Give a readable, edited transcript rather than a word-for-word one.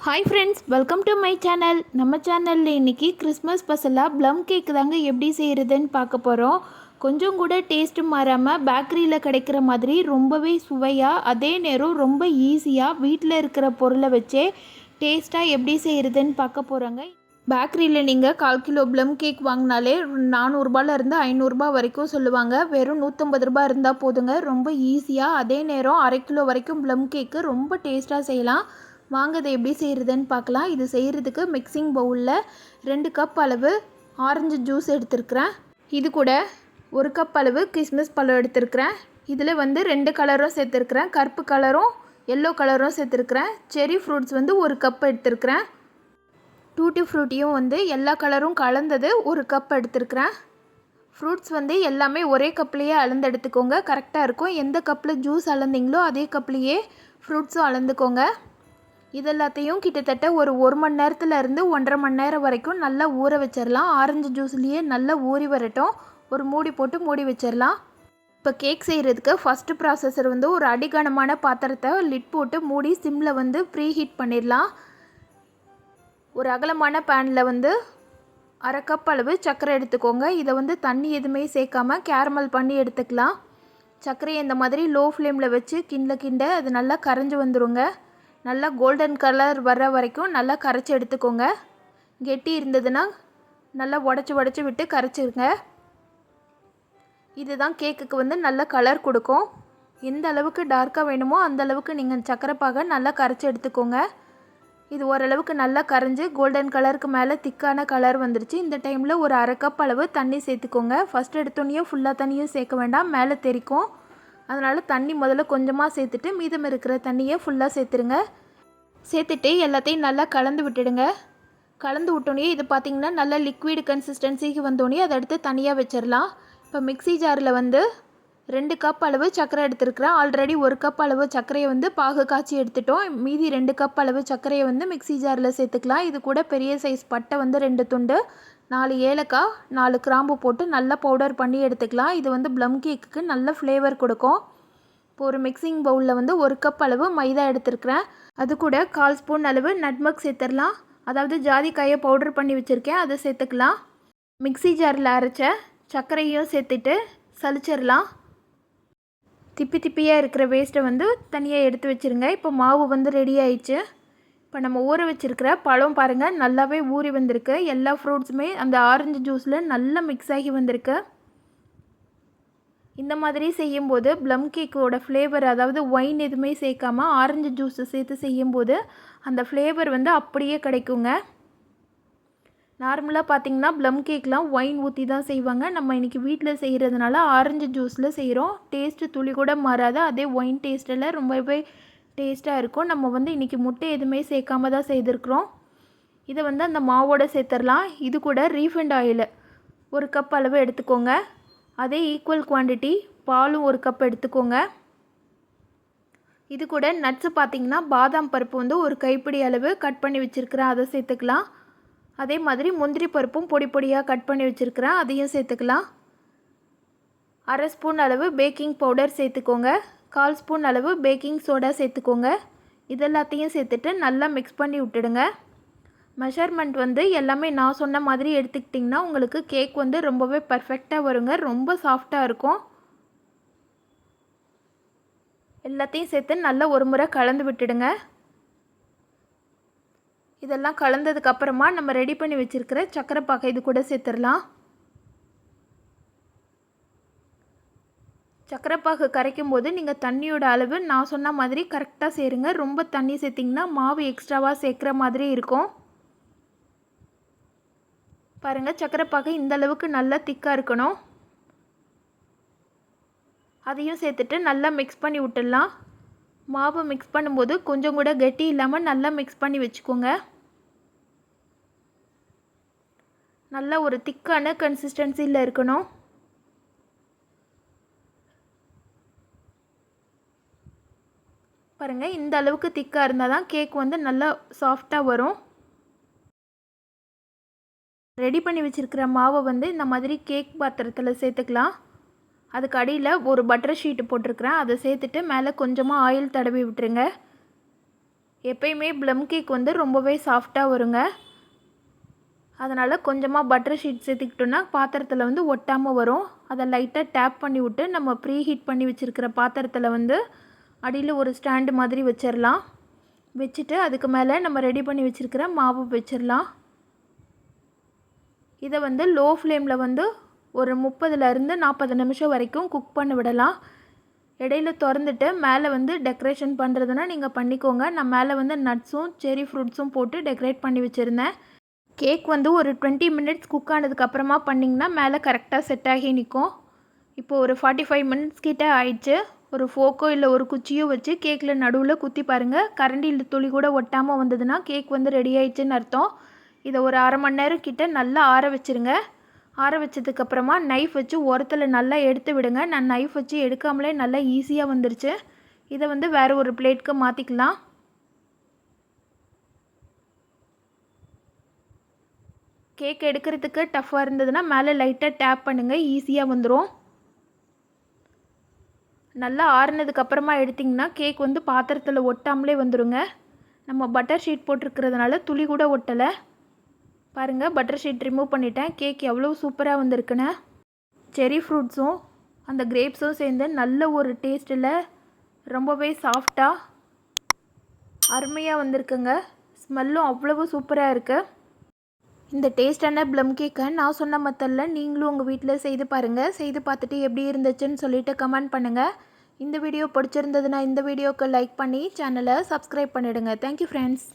Hi friends, welcome to my channel. நம்ம சேனலில் இன்றைக்கி கிறிஸ்மஸ் ஸ்பெஷலாக ப்ளம் கேக் தாங்க எப்படி செய்கிறதுன்னு பார்க்க போகிறோம். கொஞ்சம் கூட டேஸ்ட்டு மாறாமல் பேக்கரியில் கிடைக்கிற மாதிரி ரொம்பவே சுவையாக, அதே நேரம் ரொம்ப ஈஸியாக வீட்டில் இருக்கிற பொருளை வச்சே டேஸ்ட்டாக எப்படி செய்கிறதுன்னு பார்க்க போகிறோங்க. பேக்கரியில் நீங்கள் 1/4 கிலோ ப்ளம் கேக் வாங்கினாலே 400ரூபாலேருந்து 500ரூபா வரைக்கும் சொல்லுவாங்க. வெறும் 150 ரூபா இருந்தால் போதுங்க. ரொம்ப ஈஸியாக, அதே நேரம் 1/2 கிலோ வரைக்கும் ப்ளம் கேக்கு ரொம்ப டேஸ்ட்டாக செய்யலாம். வாங்க அதை எப்படி செய்கிறதுன்னு பார்க்கலாம். இது செய்கிறதுக்கு மிக்சிங் பவுலில் 2 கப் அளவு ஆரஞ்சு ஜூஸ் எடுத்துருக்கிறேன். இது கூட 1 கப் அளவு கிஸ்மிஸ் பழம் எடுத்துருக்கிறேன். இதில் 2 கலரும் சேர்த்துருக்கிறேன். கருப்பு கலரும் எல்லோ கலரும் சேர்த்துருக்கிறேன். செரி ஃப்ரூட்ஸ் 1 கப் எடுத்துருக்கிறேன். டூட்டி ஃப்ரூட்டியும் எல்லா கலரும் கலந்தது 1 கப் எடுத்துருக்கிறேன். ஃப்ரூட்ஸ் எல்லாமே ஒரே கப்லேயே அளந்து எடுத்துக்கோங்க, கரெக்டாக இருக்கும். எந்த கப்பில் ஜூஸ் அளந்தீங்களோ அதே கப்லேயே ஃப்ரூட்ஸும் அளந்துக்கோங்க. இதெல்லாத்தையும் கிட்டத்தட்ட ஒரு மணி நேரத்துலேருந்து 1.5 மணி நேரம் வரைக்கும் நல்லா ஊற வச்சிடலாம். ஆரஞ்சு ஜூஸ்லேயே நல்லா ஊறி வரட்டும். ஒரு மூடி போட்டு மூடி வச்சிடலாம். இப்போ கேக் செய்கிறதுக்கு ஃபஸ்ட்டு ப்ராசஸர் ஒரு அடிகனமான பாத்திரத்தை லிட் போட்டு மூடி சிம்மில் ப்ரீ ஹீட் பண்ணிடலாம். ஒரு அகலமான பேனில் 1/2 கப் அளவு சர்க்கரை எடுத்துக்கோங்க. இதை தண்ணி எதுவுமே சேர்க்காமல் கேரமல் பண்ணி எடுத்துக்கலாம். சர்க்கரையை இந்த மாதிரி லோ ஃப்ளேமில் வச்சு கிண்ட அது நல்லா கரைஞ்சி வந்துடுங்க. நல்லா கோல்டன் கலர் வர்ற வரைக்கும் நல்லா கரைச்சி எடுத்துக்கோங்க. கெட்டி இருந்ததுன்னா நல்லா உடச்சி விட்டு கரைச்சிருங்க. இதுதான் கேக்குக்கு நல்ல கலர் கொடுக்கும். எந்த அளவுக்கு டார்க்காக வேணுமோ அந்த அளவுக்கு நீங்கள் சர்க்கரை பாகை நல்லா கரைச்சி எடுத்துக்கோங்க. இது ஓரளவுக்கு நல்லா கரைஞ்சி கோல்டன் கலருக்கு மேலே திக்கான கலர் வந்துருச்சு. இந்த டைமில் ஒரு 1/2 கப் அளவு தண்ணி சேர்த்துக்கோங்க. ஃபஸ்ட்டு எடுத்தோன்னே ஃபுல்லாக தண்ணியும் சேர்க்க வேண்டாம், மேலே தெரிக்கும். அதனால் தண்ணி முதல்ல கொஞ்சமாக சேர்த்துட்டு மீதம் இருக்கிற தண்ணியை ஃபுல்லாக சேர்த்துருங்க. சேர்த்துட்டு எல்லாத்தையும் நல்லா கலந்து விட்டுடுங்க. கலந்து விட்டோன்னே இது பார்த்திங்கன்னா நல்லா லிக்விட் கன்சிஸ்டன்சிக்கு வந்தோடனே அதை எடுத்து தனியாக வச்சிடலாம். இப்போ மிக்ஸி ஜாரில் 2 கப் அளவு சர்க்கரை எடுத்துருக்கிறேன். ஆல்ரெடி 1 கப் அளவு சர்க்கரையை பாகு காய்ச்சி எடுத்துட்டோம். மீதி 2 கப் அளவு சர்க்கரையை மிக்ஸி ஜாரில் சேர்த்துக்கலாம். இது கூட பெரிய சைஸ் பட்டை 2 துண்டு, 4 ஏலக்காய், 4 கிராம்பு போட்டு நல்லா பவுடர் பண்ணி எடுத்துக்கலாம். இது ப்ளம் கேக்குக்கு நல்ல ஃப்ளேவர் கொடுக்கும். இப்போ ஒரு மிக்சிங் பவுலில் 1 கப் அளவு மைதா எடுத்துருக்கிறேன். அது கூட 1/4 ஸ்பூன் அளவு நட்மக் சேர்த்துடலாம். அதாவது ஜாதிக்காயை பவுடர் பண்ணி வச்சுருக்கேன், அதை சேர்த்துக்கலாம். மிக்ஸி ஜாரில் அரைச்ச சர்க்கரையும் சேர்த்துட்டு சலிச்சிடலாம். திப்பியாக இருக்கிற வேஸ்ட்டை தனியாக எடுத்து வச்சுருங்க. இப்போ மாவு ரெடி ஆயிடுச்சு. இப்போ நம்ம ஊற வச்சுருக்கிற பழம் பாருங்கள், நல்லாவே ஊறி வந்திருக்கு. எல்லா ஃப்ரூட்ஸுமே அந்த ஆரஞ்சு ஜூஸில் நல்லா மிக்ஸ் ஆகி வந்திருக்கு. இந்த மாதிரி செய்யும்போது ப்ளம் கேக்கோட ஃப்ளேவர், அதாவது ஒயின் எதுவுமே சேர்க்காமல் ஆரஞ்சு ஜூஸை சேர்த்து செய்யும்போது அந்த ஃப்ளேவர் அப்படியே கிடைக்குங்க. நார்மலாக பார்த்திங்கன்னா ப்ளம் கேக்லாம் ஒயின் ஊற்றி தான் செய்வாங்க. நம்ம இன்றைக்கி வீட்டில் செய்கிறதுனால ஆரஞ்சு ஜூஸில் செய்கிறோம். டேஸ்ட்டு துளி கூட மாறாது. அதே ஒயின் டேஸ்ட்டில் ரொம்பவே டேஸ்ட்டாக இருக்கும். நம்ம இன்றைக்கி முட்டை எதுவுமே சேர்க்காம தான் செய்திருக்கிறோம். இதை அந்த மாவோடு சேர்த்துடலாம். இது கூட ரீஃபைண்ட் ஆயில் 1 கப் அளவு எடுத்துக்கோங்க. அதே ஈக்குவல் குவான்டிட்டி பாலும் 1 கப் எடுத்துக்கோங்க. இது கூட நட்ஸு பார்த்திங்கன்னா பாதாம் பருப்பு 1 கைப்பிடி அளவு கட் பண்ணி வச்சுருக்கிறேன், அதை சேர்த்துக்கலாம். அதே மாதிரி முந்திரி பருப்பும் பொடி பொடியாக கட் பண்ணி வச்சுருக்கிறேன், அதையும் சேர்த்துக்கலாம். 1/2 ஸ்பூன் அளவு பேக்கிங் பவுடர் சேர்த்துக்கோங்க. 1/4 ஸ்பூன் அளவு பேக்கிங் சோடா சேர்த்துக்கோங்க. இதெல்லாத்தையும் சேர்த்துட்டு நல்லா மிக்ஸ் பண்ணி விட்டுடுங்க. மெஷர்மெண்ட் எல்லாமே நான் சொன்ன மாதிரி எடுத்துக்கிட்டிங்கன்னா உங்களுக்கு கேக் ரொம்பவே பர்ஃபெக்டாக வருங்க. ரொம்ப சாஃப்டாக இருக்கும். எல்லாத்தையும் சேர்த்து நல்லா ஒரு முறை கலந்து விட்டுடுங்க. இதெல்லாம் கலந்ததுக்கப்புறமா நம்ம ரெடி பண்ணி வச்சுருக்கிற சர்க்கரை பாகை இது கூட சேர்த்துடலாம். சர்க்கரை பாகு கரைக்கும் போது நீங்கள் தண்ணியோட அளவு நான் சொன்ன மாதிரி கரெக்டாக சேருங்க. ரொம்ப தண்ணி சேர்த்திங்கன்னா மாவு எக்ஸ்ட்ராவாக சேர்க்குற மாதிரி இருக்கும். பாருங்கள், சர்க்கரை பாகு இந்த அளவுக்கு நல்லா திக்காக இருக்கணும். அதையும் சேர்த்துட்டு நல்லா மிக்ஸ் பண்ணி விட்டுடலாம். மாவு மிக்ஸ் பண்ணும்போது கொஞ்சம் கூட கெட்டி இல்லாமல் நல்லா மிக்ஸ் பண்ணி வச்சுக்கோங்க. நல்லா ஒரு திக்கான கன்சிஸ்டன்சியில் இருக்கணும். பாருங்கள், இந்த அளவுக்கு திக்காக இருந்தால் தான் கேக் நல்லா சாஃப்டாக வரும். ரெடி பண்ணி வச்சுருக்கிற மாவை இந்த மாதிரி கேக் பாத்திரத்தில் சேர்த்துக்கலாம். அதுக்கு அடியில் ஒரு பட்டர் ஷீட்டு போட்டிருக்கிறேன், அதை சேர்த்துட்டு மேலே கொஞ்சமாக ஆயில் தடவி விட்டுருங்க. எப்பயுமே ப்ளம் கேக் வந்து ரொம்பவே சாஃப்டாக வருங்க. அதனால் கொஞ்சமாக பட்டர் ஷீட் சேர்த்துக்கிட்டோன்னா பாத்திரத்தில் வந்து ஒட்டாமல் வரும். அதை லைட்டாக டேப் பண்ணி விட்டு நம்ம ப்ரீ ஹீட் பண்ணி வச்சுருக்கிற பாத்திரத்தில் வந்து அடியில் ஒரு ஸ்டாண்டு மாதிரி வச்சிடலாம். வச்சுட்டு அதுக்கு மேலே நம்ம ரெடி பண்ணி வச்சுருக்கிற மாவு வச்சிடலாம். இதை வந்து லோ ஃப்ளேமில் வந்து ஒரு 30லேருந்து 40 நிமிஷம் வரைக்கும் குக் பண்ண விடலாம். இடையில திறந்துட்டு மேலே வந்து டெக்கரேஷன் பண்ணுறதுனா நீங்கள் பண்ணிக்கோங்க. நான் மேலே வந்து நட்ஸும் செரி ஃப்ரூட்ஸும் போட்டு டெக்கரேட் பண்ணி வச்சுருந்தேன். கேக் வந்து ஒரு 20 மினிட்ஸ் குக் ஆனதுக்கப்புறமா பண்ணிங்கன்னா மேலே கரெக்டாக செட் ஆகி நிற்கும். இப்போது ஒரு 45 மினிட்ஸ் கிட்டே ஆயிடுச்சு. ஒரு ஃபோக்கோ இல்லை ஒரு குச்சியோ வச்சு கேக்கில் நடுவில் குத்தி பாருங்கள். கரண்டியில் துளி கூட ஒட்டாமல் வந்ததுன்னா கேக் வந்து ரெடி ஆயிடுச்சுன்னு அர்த்தம். இதை ஒரு அரை மணி நேரம் கிட்ட நல்லா ஆற வச்சுருங்க. ஆற வச்சதுக்கப்புறமா நைஃப் வச்சு ஓரத்தில் நல்லா எடுத்து விடுங்க. நான் நைஃப் வச்சு எடுக்காமலே நல்லா ஈஸியாக வந்துருச்சு. இதை வந்து வேறு ஒரு பிளேட்க்கு மாற்றிக்கலாம். கேக் எடுக்கிறதுக்கு டஃப்பாக இருந்ததுன்னா மேலே லைட்டாக டேப் பண்ணுங்கள், ஈஸியாக வந்துடும். நல்லா ஆறுனதுக்கப்புறமா எடுத்திங்கன்னா கேக் வந்து பாத்திரத்தில் ஒட்டாமலே வந்துடுங்க. நம்ம பட்டர் ஷீட் போட்டிருக்கிறதுனால துளி கூட ஒட்டலை. பாருங்கள், பட்டர் ஷீட் ரிமூவ் பண்ணிட்டேன். கேக் எவ்வளோ சூப்பராக வந்திருக்குன்னு. செரி ஃப்ரூட்ஸும் அந்த கிரேப்ஸும் சேர்ந்து நல்ல ஒரு டேஸ்ட்டில் ரொம்பவே சாஃப்டாக அருமையாக வந்திருக்குங்க. ஸ்மெல்லும் அவ்வளவு சூப்பராக இருக்குது. இந்த டேஸ்டான ப்ளம் கேக்கை நான் சொன்ன மெத்தடில் நீங்களும் உங்கள் வீட்டில் செய்து பாருங்கள். செய்து பார்த்துட்டு எப்படி இருந்துச்சுன்னு சொல்லிவிட்டு கமெண்ட் பண்ணுங்கள். இந்த வீடியோ பிடிச்சிருந்ததுன்னா இந்த வீடியோவுக்கு லைக் பண்ணி சேனலை சப்ஸ்கிரைப் பண்ணிவிடுங்க. Thank you friends.